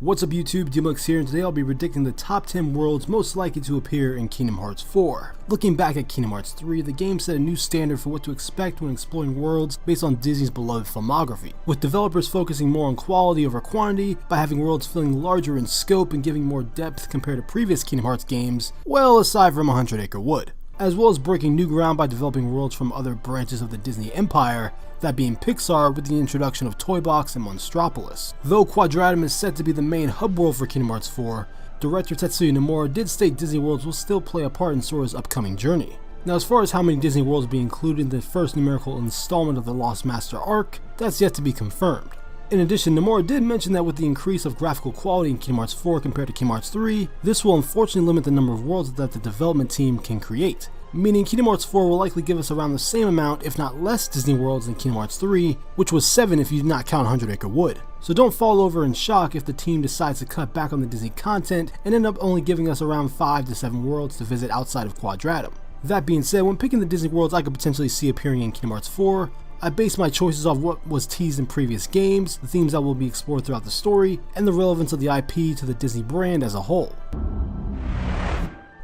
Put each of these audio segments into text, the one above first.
What's up YouTube, DMLX here, and today I'll be predicting the top 10 worlds most likely to appear in Kingdom Hearts 4. Looking back at Kingdom Hearts 3, the game set a new standard for what to expect when exploring worlds based on Disney's beloved filmography, with developers focusing more on quality over quantity by having worlds feeling larger in scope and giving more depth compared to previous Kingdom Hearts games, well aside from 100 Acre Wood, as well as breaking new ground by developing worlds from other branches of the Disney Empire, that being Pixar with the introduction of Toy Box and Monstropolis. Though Quadratum is set to be the main hub world for Kingdom Hearts 4, director Tetsuya Nomura did state Disney Worlds will still play a part in Sora's upcoming journey. Now, as far as how many Disney Worlds will be included in the first numerical installment of the Lost Master arc, that's yet to be confirmed. In addition, Nomura did mention that with the increase of graphical quality in Kingdom Hearts 4 compared to Kingdom Hearts 3, this will unfortunately limit the number of worlds that the development team can create, meaning Kingdom Hearts 4 will likely give us around the same amount, if not less, Disney Worlds than Kingdom Hearts 3, which was 7 if you do not count 100 Acre Wood. So don't fall over in shock if the team decides to cut back on the Disney content and end up only giving us around 5 to 7 worlds to visit outside of Quadratum. That being said, when picking the Disney Worlds I could potentially see appearing in Kingdom Hearts 4, I based my choices off what was teased in previous games, the themes that will be explored throughout the story, and the relevance of the IP to the Disney brand as a whole.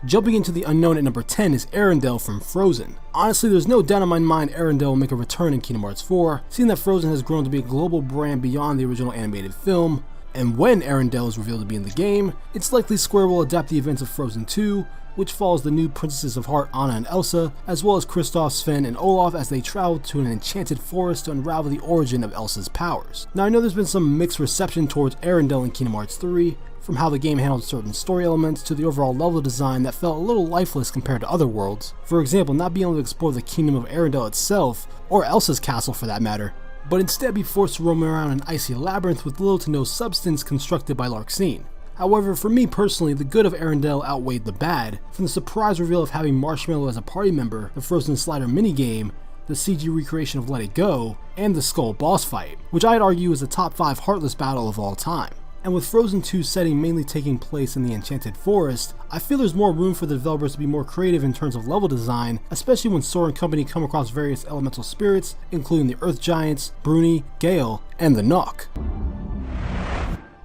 Jumping into the unknown at number 10 is Arendelle from Frozen. Honestly, there's no doubt in my mind Arendelle will make a return in Kingdom Hearts 4, seeing that Frozen has grown to be a global brand beyond the original animated film, and when Arendelle is revealed to be in the game, it's likely Square will adapt the events of Frozen 2, which follows the new Princesses of Heart, Anna and Elsa, as well as Kristoff, Sven, and Olaf as they travel to an enchanted forest to unravel the origin of Elsa's powers. Now, I know there's been some mixed reception towards Arendelle in Kingdom Hearts 3, from how the game handled certain story elements to the overall level design that felt a little lifeless compared to other worlds. For example, not being able to explore the kingdom of Arendelle itself, or Elsa's castle for that matter, but instead be forced to roam around an icy labyrinth with little to no substance constructed by Larxene. However, for me personally, the good of Arendelle outweighed the bad, from the surprise reveal of having Marshmallow as a party member, the Frozen Slider minigame, the CG recreation of Let It Go, and the Skull boss fight, which I'd argue is the top 5 Heartless battle of all time. And with Frozen 2's setting mainly taking place in the Enchanted Forest, I feel there's more room for the developers to be more creative in terms of level design, especially when Sora and company come across various elemental spirits, including the Earth Giants, Bruni, Gale, and the Nock.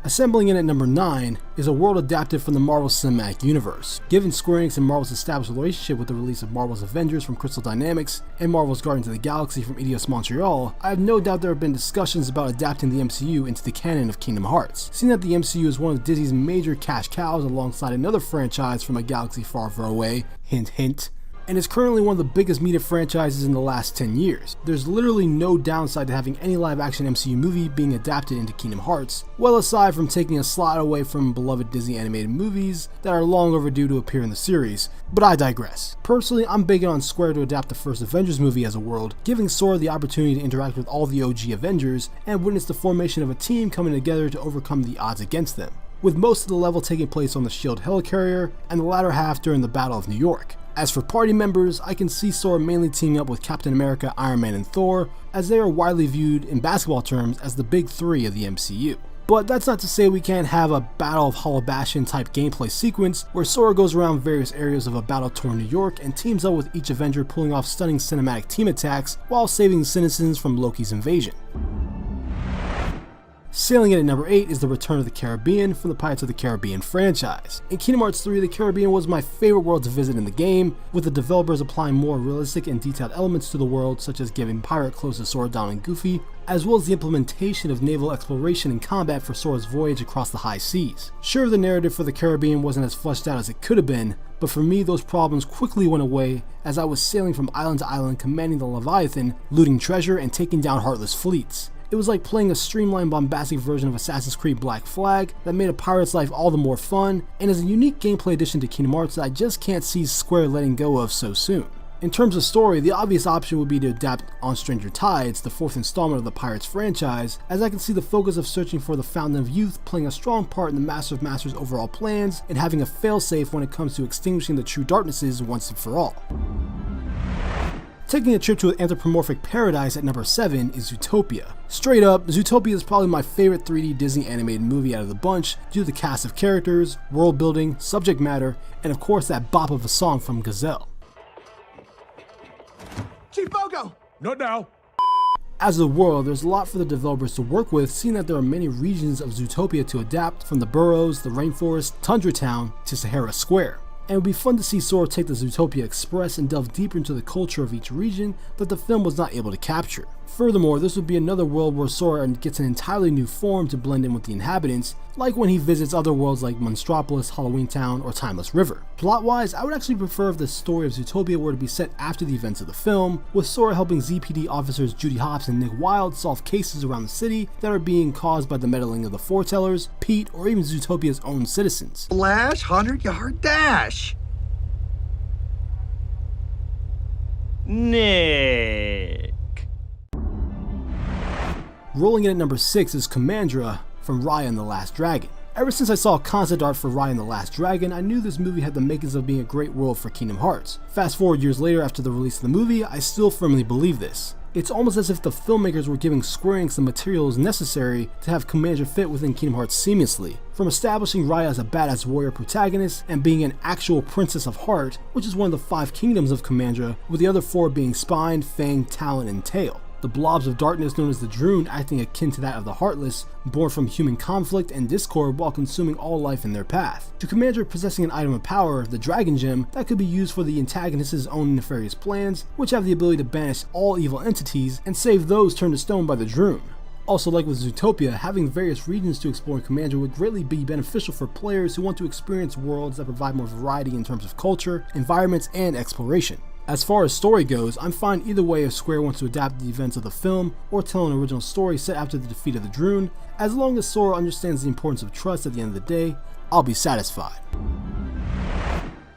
Assembling in at number 9 is a world adapted from the Marvel Cinematic Universe. Given Square Enix and Marvel's established relationship with the release of Marvel's Avengers from Crystal Dynamics and Marvel's Guardians of the Galaxy from Eidos Montreal, I have no doubt there have been discussions about adapting the MCU into the canon of Kingdom Hearts, seeing that the MCU is one of Disney's major cash cows alongside another franchise from a galaxy far, far away, hint hint, and is currently one of the biggest media franchises in the last 10 years. There's literally no downside to having any live-action MCU movie being adapted into Kingdom Hearts, well aside from taking a slot away from beloved Disney animated movies that are long overdue to appear in the series, but I digress. Personally, I'm begging on Square to adapt the first Avengers movie as a world, giving Sora the opportunity to interact with all the OG Avengers and witness the formation of a team coming together to overcome the odds against them, with most of the level taking place on the SHIELD helicarrier and the latter half during the Battle of New York. As for party members, I can see Sora mainly teaming up with Captain America, Iron Man, and Thor, as they are widely viewed in basketball terms as the big 3 of the MCU. But that's not to say we can't have a Battle of Holobastion type gameplay sequence where Sora goes around various areas of a battle-torn New York and teams up with each Avenger, pulling off stunning cinematic team attacks while saving citizens from Loki's invasion. Sailing in at number 8 is the Return of the Caribbean from the Pirates of the Caribbean franchise. In Kingdom Hearts 3, the Caribbean was my favorite world to visit in the game, with the developers applying more realistic and detailed elements to the world, such as giving pirate clothes to Sora, Donald, and Goofy, as well as the implementation of naval exploration and combat for Sora's voyage across the high seas. Sure, the narrative for the Caribbean wasn't as fleshed out as it could have been, but for me those problems quickly went away as I was sailing from island to island, commanding the Leviathan, looting treasure, and taking down heartless fleets. It was like playing a streamlined, bombastic version of Assassin's Creed Black Flag that made a pirate's life all the more fun, and is a unique gameplay addition to Kingdom Hearts that I just can't see Square letting go of so soon. In terms of story, the obvious option would be to adapt On Stranger Tides, the 4th installment of the Pirates franchise, as I can see the focus of searching for the Fountain of Youth playing a strong part in the Master of Masters' overall plans, and having a failsafe when it comes to extinguishing the true darknesses once and for all. Taking a trip to an anthropomorphic paradise at number 7 is Zootopia. Straight up, Zootopia is probably my favorite 3D Disney animated movie out of the bunch due to the cast of characters, world building, subject matter, and of course that bop of a song from Gazelle. Chief Bogo! Not now. As a world, there's a lot for the developers to work with, seeing that there are many regions of Zootopia to adapt, from the burrows, the rainforest, Tundra Town, to Sahara Square. And it would be fun to see Sora take the Zootopia Express and delve deeper into the culture of each region that the film was not able to capture. Furthermore, this would be another world where Sora gets an entirely new form to blend in with the inhabitants, like when he visits other worlds like Monstropolis, Halloween Town, or Timeless River. Plot-wise, I would actually prefer if the story of Zootopia were to be set after the events of the film, with Sora helping ZPD officers Judy Hopps and Nick Wilde solve cases around the city that are being caused by the meddling of the foretellers, Pete, or even Zootopia's own citizens. Flash 100-yard dash! Nick. Rolling in at number 6 is Commandra from Raya and the Last Dragon. Ever since I saw concept art for Raya and the Last Dragon, I knew this movie had the makings of being a great world for Kingdom Hearts. Fast forward years later after the release of the movie, I still firmly believe this. It's almost as if the filmmakers were giving Square Enix the materials necessary to have Commandra fit within Kingdom Hearts seamlessly, from establishing Raya as a badass warrior protagonist and being an actual Princess of Heart, which is one of the 5 kingdoms of Commandra, with the other 4 being Spine, Fang, Talon, and Tail. The blobs of darkness known as the Droon acting akin to that of the Heartless, born from human conflict and discord while consuming all life in their path. To Commandra possessing an item of power, the Dragon Gem, that could be used for the antagonist's own nefarious plans, which have the ability to banish all evil entities and save those turned to stone by the Droon. Also, like with Zootopia, having various regions to explore in Commandra would greatly be beneficial for players who want to experience worlds that provide more variety in terms of culture, environments, and exploration. As far as story goes, I'm fine either way if Square wants to adapt the events of the film or tell an original story set after the defeat of the Droon. As long as Sora understands the importance of trust at the end of the day, I'll be satisfied.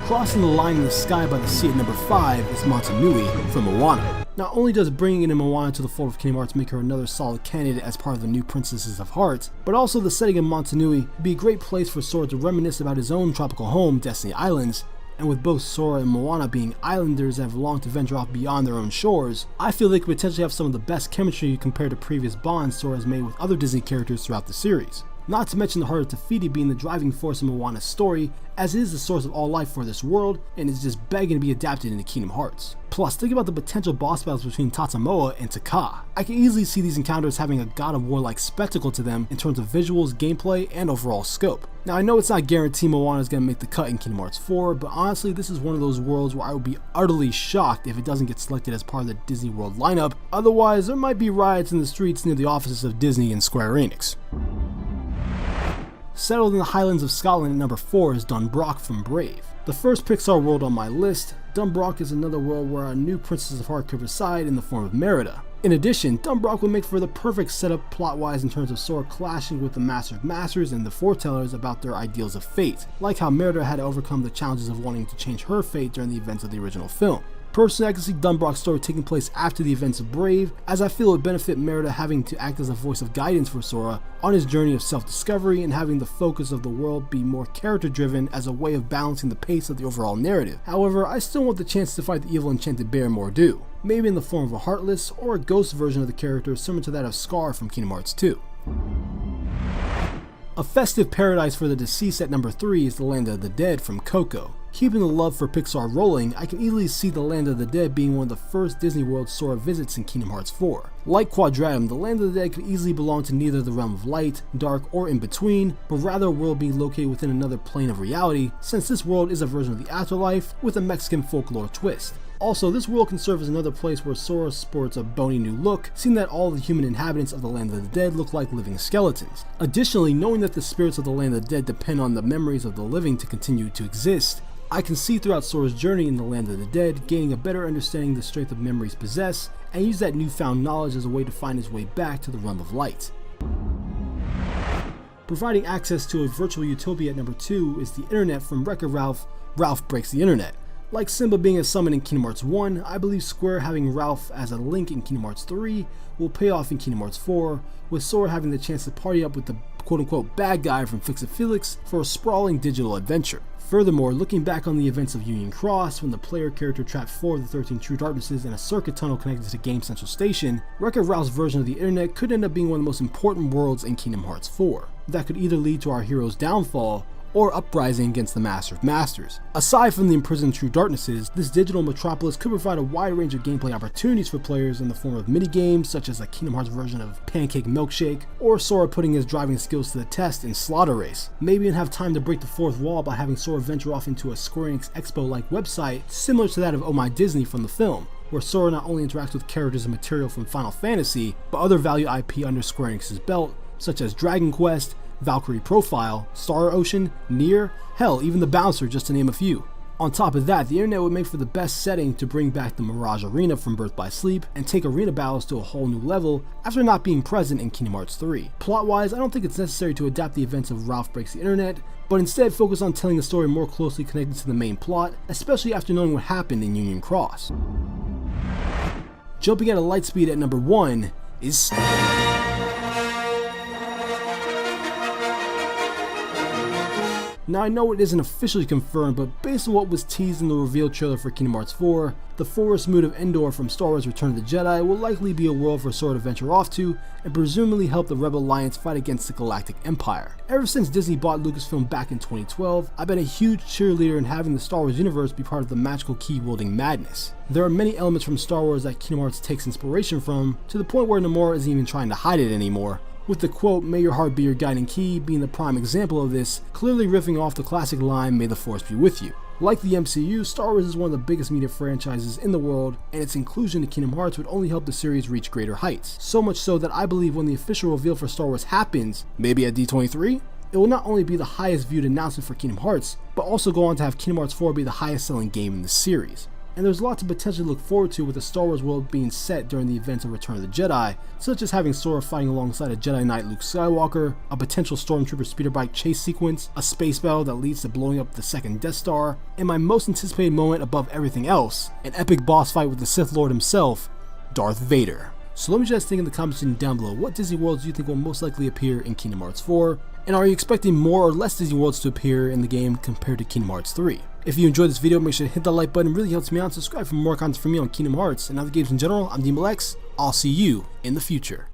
Crossing the line in the sky by the sea at number 5 is Montanui from Moana. Not only does bringing in Moana to the fold of Kingdom Hearts make her another solid candidate as part of the new Princesses of Heart, but also the setting of Montanui would be a great place for Sora to reminisce about his own tropical home, Destiny Islands. And with both Sora and Moana being islanders that have longed to venture off beyond their own shores, I feel they could potentially have some of the best chemistry compared to previous bonds Sora has made with other Disney characters throughout the series. Not to mention the heart of Te-Fiti being the driving force of Moana's story, as it is the source of all life for this world, and is just begging to be adapted into Kingdom Hearts. Plus, think about the potential boss battles between Tatamoa and Taka. I can easily see these encounters having a God of War-like spectacle to them in terms of visuals, gameplay, and overall scope. Now, I know it's not guaranteed Moana is going to make the cut in Kingdom Hearts 4, but honestly, this is one of those worlds where I would be utterly shocked if it doesn't get selected as part of the Disney World lineup. Otherwise, there might be riots in the streets near the offices of Disney and Square Enix. Settled in the Highlands of Scotland at number 4 is Donbroch from Brave. The first Pixar world on my list, Donbroch is another world where our new Princess of Heart could reside in the form of Merida. In addition, Donbroch would make for the perfect setup plot-wise in terms of Sora clashing with the Master of Masters and the Foretellers about their ideals of fate, like how Merida had to overcome the challenges of wanting to change her fate during the events of the original film. Personally, I can see Donbroch's story taking place after the events of Brave, as I feel it would benefit Merida having to act as a voice of guidance for Sora on his journey of self-discovery and having the focus of the world be more character-driven as a way of balancing the pace of the overall narrative. However, I still want the chance to fight the evil enchanted bear Mor'du, maybe in the form of a Heartless or a ghost version of the character similar to that of Scar from Kingdom Hearts 2. A festive paradise for the deceased at number 3 is the Land of the Dead from Coco. Keeping the love for Pixar rolling, I can easily see the Land of the Dead being one of the first Disney worlds Sora visits in Kingdom Hearts 4. Like Quadratum, the Land of the Dead could easily belong to neither the realm of light, dark, or in between, but rather a world being located within another plane of reality, since this world is a version of the afterlife with a Mexican folklore twist. Also, this world can serve as another place where Sora sports a bony new look, seeing that all the human inhabitants of the Land of the Dead look like living skeletons. Additionally, knowing that the spirits of the Land of the Dead depend on the memories of the living to continue to exist, I can see throughout Sora's journey in the Land of the Dead gaining a better understanding of the strength of memories possess, and use that newfound knowledge as a way to find his way back to the realm of light. Providing access to a virtual utopia at number 2 is the internet from Wreck-It Ralph, Ralph Breaks the Internet. Like Simba being a summon in Kingdom Hearts 1, I believe Square having Ralph as a link in Kingdom Hearts 3 will pay off in Kingdom Hearts 4, with Sora having the chance to party up with the quote-unquote bad guy from Fix-It Felix for a sprawling digital adventure. Furthermore, looking back on the events of Union Cross, when the player character trapped 4 of the 13 True Darknesses in a circuit tunnel connected to Game Central Station, Wreck-It Ralph's version of the internet could end up being one of the most important worlds in Kingdom Hearts 4. That could either lead to our hero's downfall, or uprising against the Master of Masters. Aside from the imprisoned true darknesses, this digital metropolis could provide a wide range of gameplay opportunities for players in the form of minigames such as a Kingdom Hearts version of Pancake Milkshake, or Sora putting his driving skills to the test in Slaughter Race. Maybe even have time to break the fourth wall by having Sora venture off into a Square Enix Expo-like website similar to that of Oh My Disney from the film, where Sora not only interacts with characters and material from Final Fantasy, but other value IP under Square Enix's belt, such as Dragon Quest, Valkyrie Profile, Star Ocean, Nier, hell, even the Bouncer, just to name a few. On top of that, the internet would make for the best setting to bring back the Mirage Arena from Birth by Sleep and take arena battles to a whole new level after not being present in Kingdom Hearts 3. Plot-wise, I don't think it's necessary to adapt the events of Ralph Breaks the Internet, but instead focus on telling a story more closely connected to the main plot, especially after knowing what happened in Union Cross. Jumping at a light speed at number 1 is... Now I know it isn't officially confirmed, but based on what was teased in the reveal trailer for Kingdom Hearts 4, the forest moon of Endor from Star Wars Return of the Jedi will likely be a world for Sora to venture off to and presumably help the Rebel Alliance fight against the Galactic Empire. Ever since Disney bought Lucasfilm back in 2012, I've been a huge cheerleader in having the Star Wars universe be part of the magical key-wielding madness. There are many elements from Star Wars that Kingdom Hearts takes inspiration from, to the point where Nomura isn't even trying to hide it anymore, with the quote, "May your heart be your guiding key" being the prime example of this, clearly riffing off the classic line, "May the Force be with you." Like the MCU, Star Wars is one of the biggest media franchises in the world, and its inclusion in Kingdom Hearts would only help the series reach greater heights. So much so that I believe when the official reveal for Star Wars happens, maybe at D23, it will not only be the highest viewed announcement for Kingdom Hearts, but also go on to have Kingdom Hearts 4 be the highest selling game in the series. And there's lots of potential to look forward to with the Star Wars world being set during the events of Return of the Jedi, such as having Sora fighting alongside a Jedi Knight Luke Skywalker, a potential Stormtrooper speeder bike chase sequence, a space battle that leads to blowing up the second Death Star, and my most anticipated moment above everything else, an epic boss fight with the Sith Lord himself, Darth Vader. So let me just think in the comments section down below, what Disney worlds do you think will most likely appear in Kingdom Hearts 4? And are you expecting more or less Disney worlds to appear in the game compared to Kingdom Hearts 3? If you enjoyed this video, make sure to hit that like button, it really helps me out, and subscribe for more content from me on Kingdom Hearts and other games in general. I'm DMLX, I'll see you in the future.